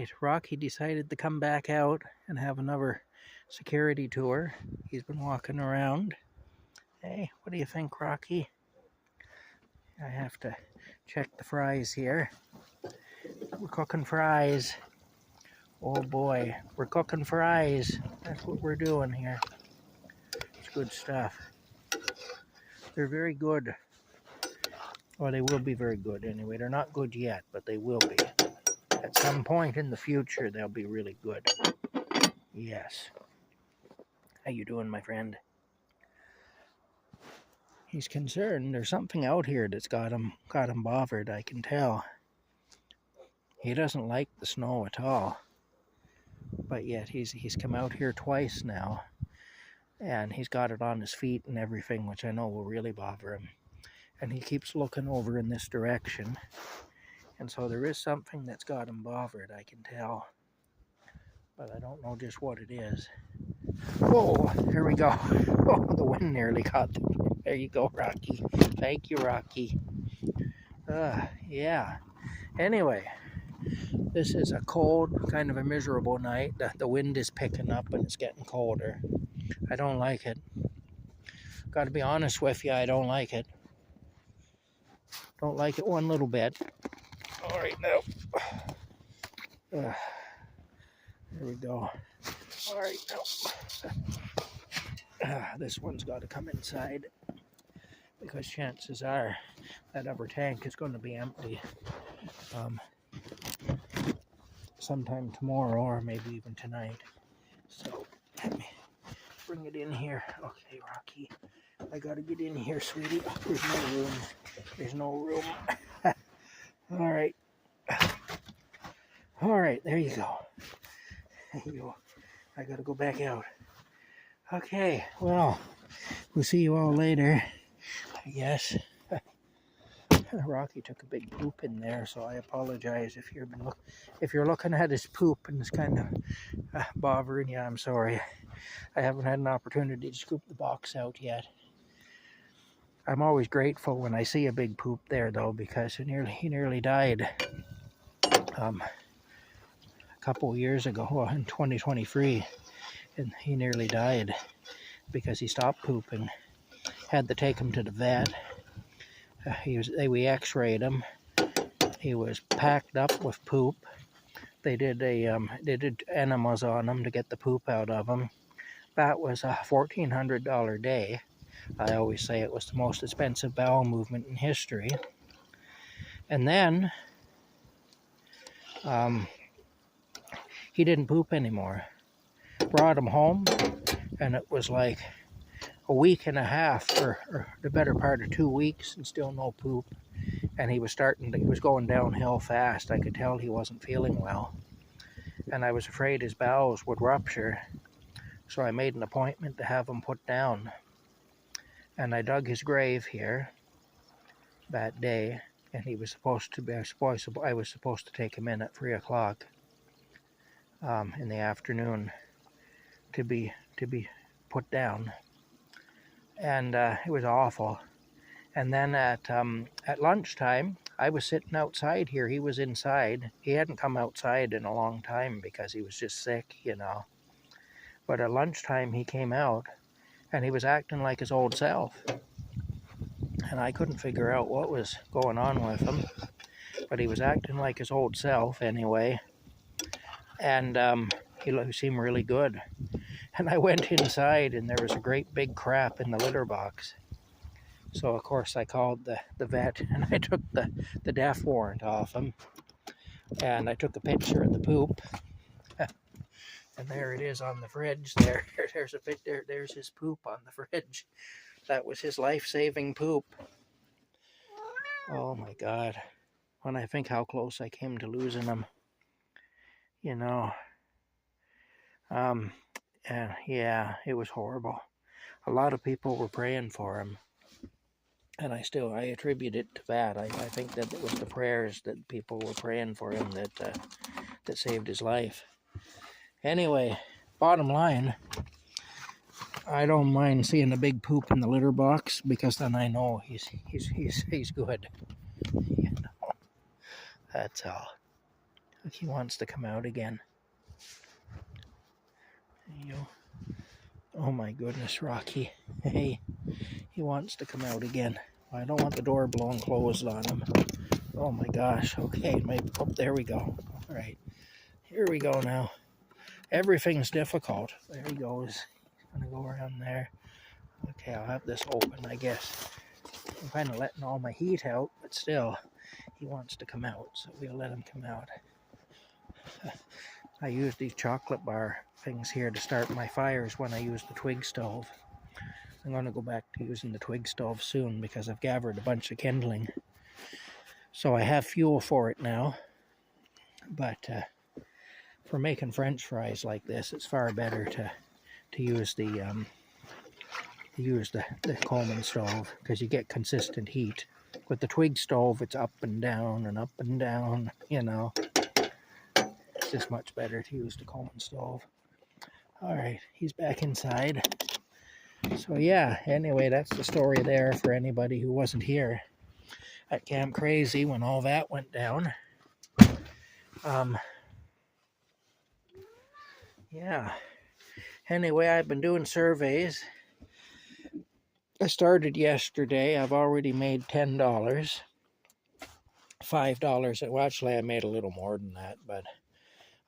right, Rocky decided to come back out and have another security tour. He's been walking around. Hey, what do you think, Rocky? I have to check the fries here. We're cooking fries. Oh boy, we're cooking fries. That's what we're doing here. It's good stuff. They're very good. Well, they will be very good anyway. They're not good yet, but they will be. At some point in the future, they'll be really good. Yes. How you doing, my friend? He's concerned. There's something out here that's got him bothered, I can tell. He doesn't like the snow at all. But yet he's come out here twice now. And he's got it on his feet and everything, which I know will really bother him. And he keeps looking over in this direction. And so there is something that's got him bothered, I can tell. But I don't know just what it is. Whoa, here we go. Oh, the wind nearly caught them. There you go, Rocky. Thank you, Rocky. Yeah. Anyway, this is a cold, kind of a miserable night. The wind is picking up and it's getting colder. I don't like it. Got to be honest with you, I don't like it. Don't like it one little bit. All right, now. There we go. All right, now. This one's got to come inside because chances are that upper tank is going to be empty sometime tomorrow or maybe even tonight. So let me bring it in here. Okay, Rocky, I got to get in here, sweetie. There's no room. There's no room. All right. All right, there you go. There you go. I got to go back out. Okay, well, we'll see you all later, I guess. Rocky took a big poop in there, so I apologize if you're looking at his poop and it's kind of bothering you. I'm sorry. I haven't had an opportunity to scoop the box out yet. I'm always grateful when I see a big poop there, though, because he nearly died a couple of years ago, in 2023, and he nearly died because he stopped pooping. Had to take him to the vet. We x-rayed him. He was packed up with poop. They did enemas on him to get the poop out of him. That was a $1,400 day. I always say it was the most expensive bowel movement in history. And then he didn't poop anymore. Brought him home, and it was like a week and a half, or the better part of 2 weeks, and still no poop. And he was going downhill fast. I could tell he wasn't feeling well. And I was afraid his bowels would rupture. So I made an appointment to have him put down. And I dug his grave here that day. And I was supposed to take him in at 3 o'clock in the afternoon to be put down. And it was awful. And then at lunchtime, I was sitting outside here. He was inside. He hadn't come outside in a long time because he was just sick, you know. But at lunchtime, he came out, and he was acting like his old self. And I couldn't figure out what was going on with him. But he was acting like his old self anyway. And he seemed really good. And I went inside, and there was a great big crap in the litter box. So, of course, I called the vet, and I took the death warrant off him. And I took a picture of the poop. And there it is on the fridge there. There's a picture. There's his poop on the fridge. That was his life-saving poop. Oh, my God. When I think how close I came to losing him, you know. And yeah, it was horrible. A lot of people were praying for him. And I attribute it to that. I think that it was the prayers that people were praying for him that saved his life. Anyway, bottom line, I don't mind seeing a big poop in the litter box because then I know he's good. You know, that's all. Look, he wants to come out again. There you go. Oh my goodness, Rocky. Hey, he wants to come out again. I don't want the door blown closed on him. Oh my gosh. Okay, oh, there we go. All right, here we go now. Everything's difficult. There he goes. He's gonna go around there. Okay, I'll have this open, I guess. I'm kind of letting all my heat out, but still, he wants to come out, so we'll let him come out. I use these chocolate bar things here to start my fires when I use the twig stove. I'm going to go back to using the twig stove soon because I've gathered a bunch of kindling. So I have fuel for it now. But for making French fries like this, it's far better to use the Coleman stove because you get consistent heat. With the twig stove, it's up and down, you know. It's just much better to use the Coleman stove. All right, he's back inside. So yeah, anyway, that's the story there for anybody who wasn't here at Camp Crazy when all that went down. Yeah. Anyway, I've been doing surveys. I started yesterday. I've already made $10. $5. Well, actually, I made a little more than that, but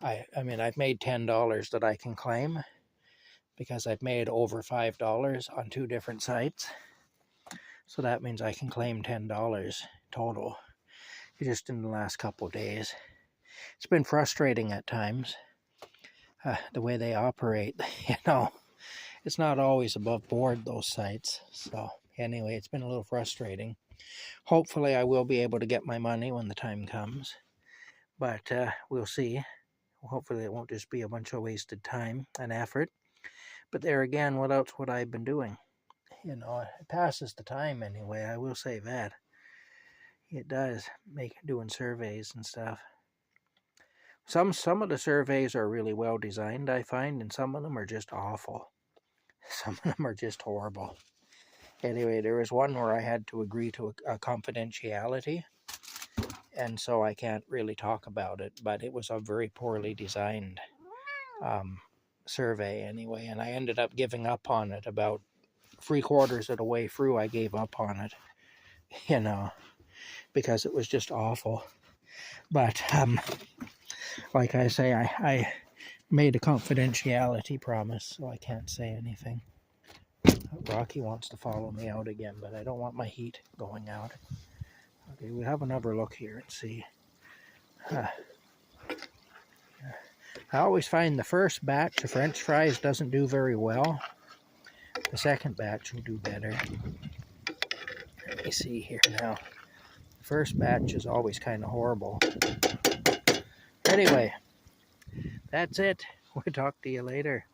I mean, I've made $10 that I can claim because I've made over $5 on 2 different sites. So that means I can claim $10 total just in the last couple of days. It's been frustrating at times, the way they operate. You know, it's not always above board, those sites. So anyway, it's been a little frustrating. Hopefully I will be able to get my money when the time comes, but we'll see. Hopefully it won't just be a bunch of wasted time and effort. But there again, what else would I have been doing? You know, it passes the time anyway, I will say that. It does, doing surveys and stuff. Some of the surveys are really well designed, I find, and some of them are just awful. Some of them are just horrible. Anyway, there was one where I had to agree to a confidentiality, and so I can't really talk about it, but it was a very poorly designed survey anyway, and I ended up giving up on it. About 3/4 of the way through, I gave up on it, you know, because it was just awful. But like I say, I made a confidentiality promise, so I can't say anything. Rocky wants to follow me out again, but I don't want my heat going out. Okay, we'll have another look here and see. I always find the first batch of French fries doesn't do very well. The second batch will do better. Let me see here now. The first batch is always kind of horrible. Anyway, that's it. We'll talk to you later.